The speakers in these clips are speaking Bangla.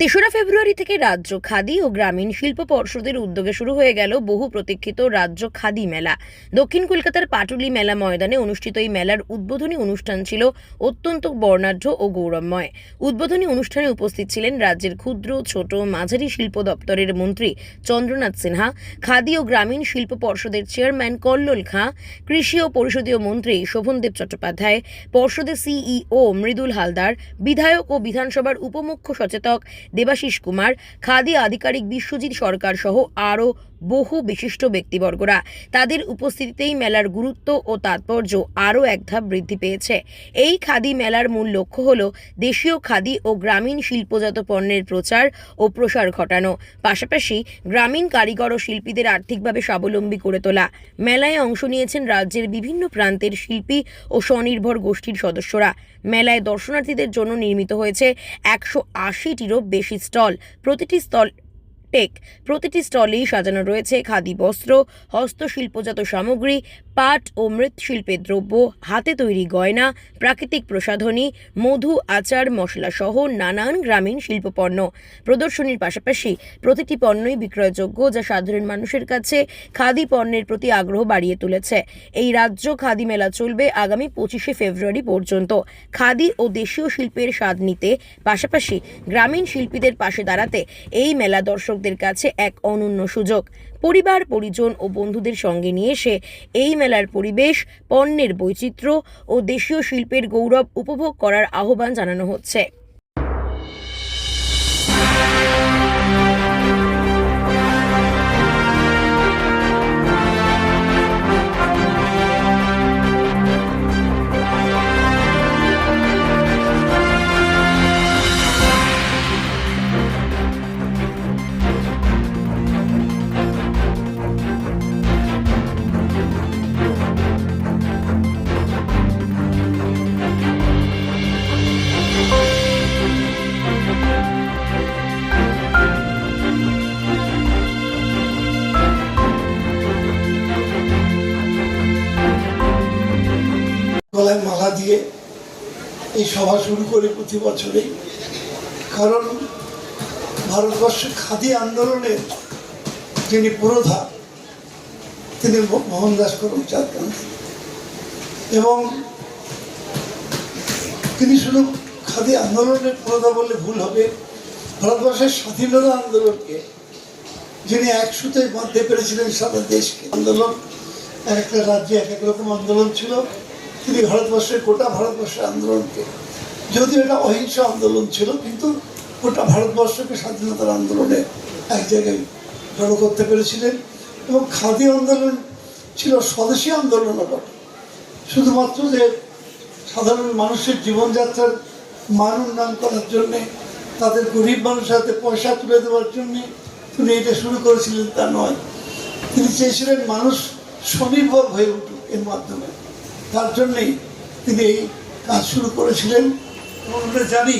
তেসরা ফেব্রুয়ারি থেকে রাজ্য খাদি ও গ্রামীণ শিল্প পর্ষদের উদ্যোগে শুরু হয়ে গেল বহু প্রতীক্ষিত রাজ্য খাদি মেলা। দক্ষিণ কলকাতার পাটুলি মেলা ময়দানে অনুষ্ঠিত এই মেলার উদ্বোধনী অনুষ্ঠান ছিল অত্যন্ত বর্ণাঢ্য ও গৌরবময়। উদ্বোধনী অনুষ্ঠানে উপস্থিত ছিলেন রাজ্যের ক্ষুদ্র, ছোট, মাঝারি শিল্প দপ্তরের মন্ত্রী চন্দ্রনাথ সিনহা, খাদি ও গ্রামীণ শিল্প পর্ষদের চেয়ারম্যান কল্লোল খাঁ, কৃষি ও পরিষদীয় মন্ত্রী শোভনদেব চট্টোপাধ্যায়, পর্ষদের সিইও মৃদুল হালদার, বিধায়ক ও বিধানসভার উপমুখ্য সচেতক দেবাশিস কুমার, খাদি আধিকারিক বিশ্বজিৎ সরকার সহ আরও বহু বিশিষ্ট ব্যক্তিবর্গরা। তাদের উপস্থিতিতেই মেলার গুরুত্ব ও তাৎপর্য আরও এক ধাপ বৃদ্ধি পেয়েছে। এই খাদি মেলার মূল লক্ষ্য হল দেশীয় খাদি ও গ্রামীণ শিল্পজাত পণ্যের প্রচার ও প্রসার ঘটানো, পাশাপাশি গ্রামীণ কারিগর ও শিল্পীদের আর্থিকভাবে স্বাবলম্বী করে তোলা। মেলায় অংশ নিয়েছেন রাজ্যের বিভিন্ন প্রান্তের শিল্পী ও স্বনির্ভর গোষ্ঠীর সদস্যরা। মেলায় দর্শনার্থীদের জন্য নির্মিত হয়েছে 180টিরও বেশি স্টল। প্রতিটি স্টলেই সাজানো রয়েছে খাদি বস্ত্র, হস্তশিল্পজাত সামগ্রী, পাট ও মৃৎশিল্পের দ্রব্য, হাতে তৈরি গয়না, প্রাকৃতিক প্রসাধনী, মধু, আচার, মশলা সহ নানান গ্রামীণ শিল্পপণ্য। প্রদর্শনীর পাশাপাশি প্রতিটি পণ্যই বিক্রয়যোগ্য, যা সাধারণ মানুষের কাছে খাদি পণ্যের প্রতি আগ্রহ বাড়িয়ে তুলেছে। এই রাজ্য খাদি মেলা চলবে আগামী 25শে ফেব্রুয়ারি পর্যন্ত। খাদি ও দেশীয় শিল্পের স্বাদ নিতে, পাশাপাশি গ্রামীণ শিল্পীদের পাশে দাঁড়াতে এই মেলা দর্শকদের কাছে এক অনন্য সুযোগ। পরিবার, পরিজন ও বন্ধুদের সঙ্গে নিয়ে এসে এই মেলার পরিবেশ, পণ্যের বৈচিত্র্য ও দেশীয় শিল্পের গৌরব উপভোগ করার আহ্বান জানানো হচ্ছে। গলায় মালা দিয়ে এই সভা শুরু করে প্রতি বছরেই, কারণ ভারতবর্ষে খাদি আন্দোলনের যিনি পুরোধা তিনি মোহনদাস করমচাঁদ গান্ধী, এবং তিনি শুধু খাদি আন্দোলনের পুরোধা বললে ভুল হবে, ভারতবর্ষের স্বাধীনতা আন্দোলনকে যিনি এক সুতোয় বাঁধতে পেরেছিলেন সারা দেশকে। আন্দোলন এক একটা রাজ্যে এক এক রকম আন্দোলন ছিল, তিনি গোটা ভারতবর্ষের আন্দোলনকে, যদিও এটা অহিংস আন্দোলন ছিল, কিন্তু গোটা ভারতবর্ষকে স্বাধীনতার আন্দোলনে এক জায়গায় জড়ো করতে পেরেছিলেন। এবং খাদি আন্দোলন ছিল স্বদেশী আন্দোলনও বটে, শুধুমাত্র যে সাধারণ মানুষের জীবনযাত্রার মান উন্নয়ন করার জন্যে, তাদের গরিব মানুষের হাতে পয়সা তুলে দেওয়ার জন্যে তিনি এটা শুরু করেছিলেন তা নয়। তিনি চেয়েছিলেন মানুষ স্বনির্ভর হয়ে উঠুক এর মাধ্যমে, তার জন্যেই তিনি এই কাজ শুরু করেছিলেন। আমরা জানি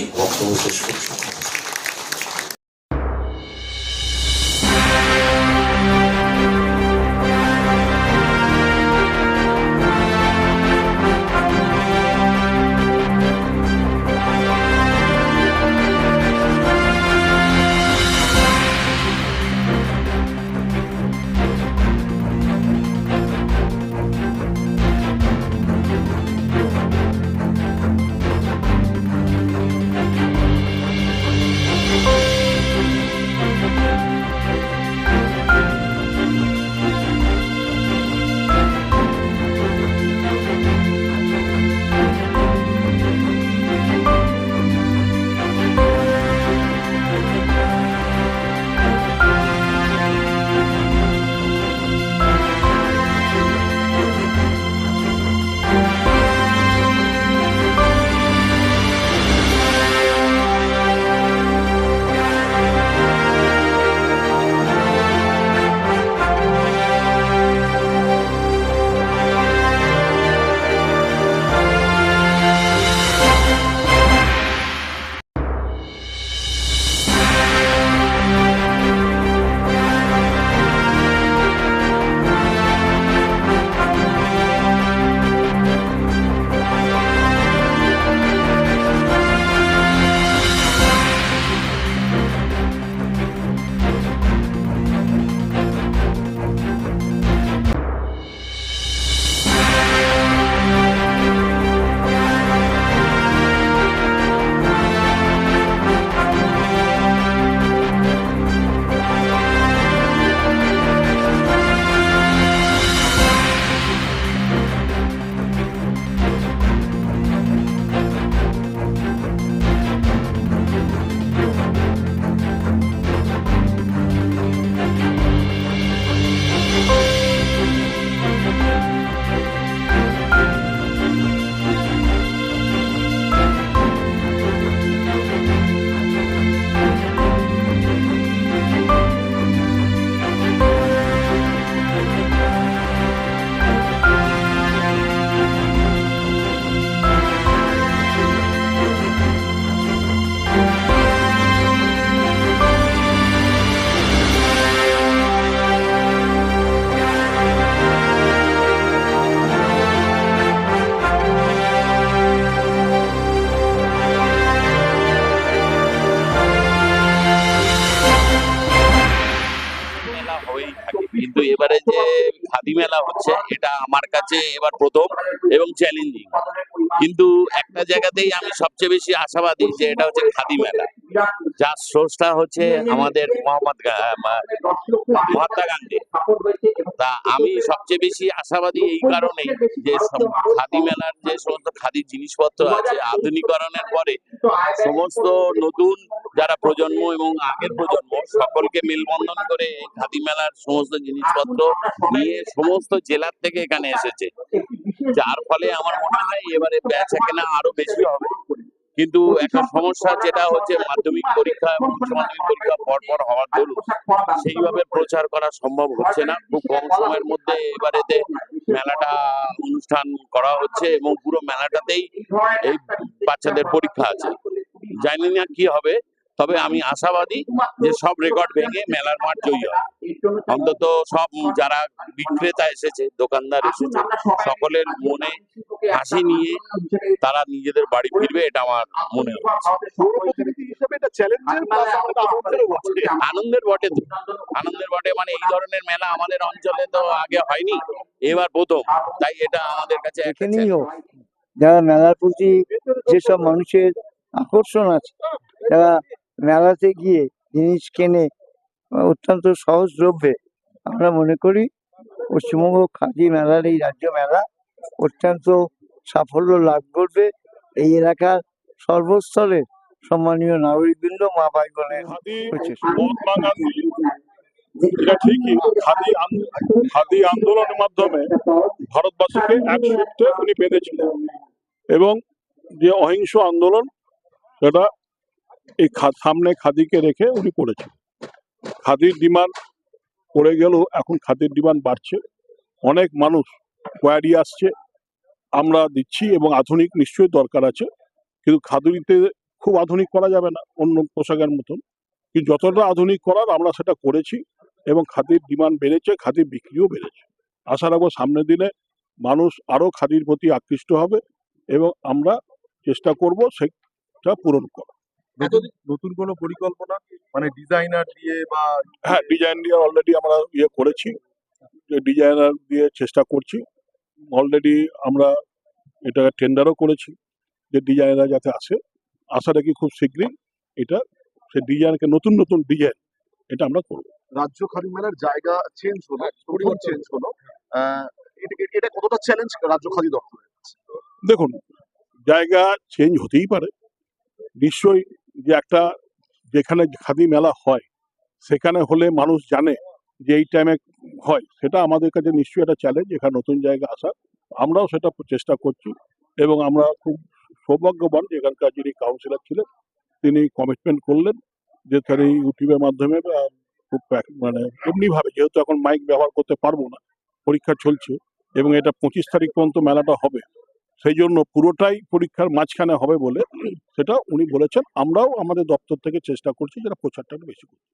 কিন্তু এবারে যে খাদি মেলা হচ্ছে এটা আমার কাছে এবার প্রথম এবং চ্যালেঞ্জিং। কিন্তু একটা জায়গাতেই আমি সবচেয়ে বেশি আশাবাদী যে এটা হচ্ছে খাদি মেলা, যার স্রষ্টা হচ্ছে আমাদের মহাত্মা গান্ধী। তা আমি সবচেয়ে বেশি আশাবাদী এই কারণেই যে খাদি মেলার যে সমস্ত খাদি জিনিসপত্র আছে আধুনিকরণের পরে সমস্ত নতুন যারা প্রজন্ম এবং আগের প্রজন্ম সকলকে মেলবন্ধন করে এই খাদি মেলার সমস্ত জিনিসপত্র নিয়ে সমস্ত জেলার থেকে এখানে এসেছে, যার ফলে আমার মনে হয় এবারে বেচা কেনা আরো বেশি হবে। কিন্তু একটা সমস্যা যেটা হচ্ছে মাধ্যমিক পরীক্ষা এবং উচ্চ মাধ্যমিক পরীক্ষা পরপর হওয়ার দরুন সেইভাবে প্রচার করা সম্ভব হচ্ছে না। খুব কম সময়ের মধ্যে এবারেতে মেলাটা অনুষ্ঠান করা হচ্ছে এবং পুরো মেলাটাতেই এই বাচ্চাদের পরীক্ষা আছে। জানি না কি হবে, তবে আমি আশাবাদী যে সব রেকর্ড ভেঙে মেলার মাঠ জয়ী হবে। অন্তত সব যারা বিক্রেতা এসেছে, দোকানদার এসেছে, সকলের মনে হাসি নিয়ে তারা নিজেদের বাড়ি ফিরবে, এটা আমার মনে হচ্ছে। আনন্দের বটে তো, আনন্দের বটে মানে এই ধরনের মেলা আমাদের অঞ্চলে তো আগে হয়নি, এবার প্রথম, তাই এটা আমাদের কাছে একটা এখানেই হোক, যারা মেলার প্রতি যেসব মানুষের আকর্ষণ আছে, যারা মেলাতে গিয়ে জিনিস কেনে অত্যন্ত সহজলভ্যে, আমরা মনে করি পশ্চিমবঙ্গ খাদি মেলার এই রাজ্য মেলা অত্যন্ত সাফল্য লাভ করবে। এই এলাকার সর্বস্তরের সম্মানীয় নাগরিকবৃন্দ, মা ভাই বোনের খাদি হচ্ছে মহাত্মা গান্ধী, এটা ঠিকই, খাদি আন্দোলনের মাধ্যমে ভারতবাসীকে এক সূত্রে উনি বেঁধেছিলেন এবং যে অহিংস আন্দোলন সেটা এই সামনে খাদিকে রেখে উনি করেছেন। খাদির ডিমান্ড পড়ে গেলেও এখন খাদির ডিমান্ড বাড়ছে, অনেক মানুষ কোয়ারি আসছে, আমরা দিচ্ছি এবং আধুনিক নিশ্চয়ই দরকার আছে, কিন্তু খাদিতে খুব আধুনিক করা যাবে না অন্য পোশাকের মতন, কিন্তু যতটা আধুনিক করার আমরা সেটা করেছি এবং খাদির ডিমান্ড বেড়েছে, খাদির বিক্রিও বেড়েছে। আশা রাখবো সামনের দিনে মানুষ আরো খাদির প্রতি আকৃষ্ট হবে এবং আমরা চেষ্টা করব সেটা পূরণ করা। নতুন কোনো পরিকল্পনা মানে ডিজাইনার দিয়ে বা হ্যাঁ, ডিজাইন দিয়ে অলরেডি আমরা করেছি, ডিজাইনার দিয়ে চেষ্টা করছি। অলরেডি আমরা এটা টেন্ডারও করেছি যে ডিজাইনার যাতে আসে। আশা রাখি খুব শীঘ্রই এটা সে ডিজাইনকে নতুন নতুন ডিজাইন এটা আমরা করব। রাজ্য খাদি মেলার জায়গা চেঞ্জ হলো, পরিবার চেঞ্জ হলো, এটা কতটা চ্যালেঞ্জ রাজ্য খাদি দপ্তরের? দেখুন, জায়গা চেঞ্জ হতেই পারে, নিশ্চয়ই যে একটা যেখানে খাদি মেলা হয় সেখানে হলে মানুষ জানে যে এই টাইমে হয়, সেটা আমাদের কাছে নিশ্চয়ই একটা চ্যালেঞ্জ এখানে নতুন জায়গা আসা। আমরাও সেটা চেষ্টা করছি এবং আমরা খুব সৌভাগ্যবান যে এখানকার যিনি কাউন্সিলর ছিলেন তিনি কমিটমেন্ট করলেন যে তার এই ইউটিউবের মাধ্যমে খুব মানে এমনিভাবে, যেহেতু এখন মাইক ব্যবহার করতে পারবো না, পরীক্ষা চলছে এবং এটা 25 তারিখ পর্যন্ত মেলাটা হবে, সেই জন্য পুরোটাই পরীক্ষার মাঝখানে হবে বলে সেটা উনি বলেছেন। আমরাও আমাদের দপ্তর থেকে চেষ্টা করছি যেটা প্রচারটা বেশি করছি।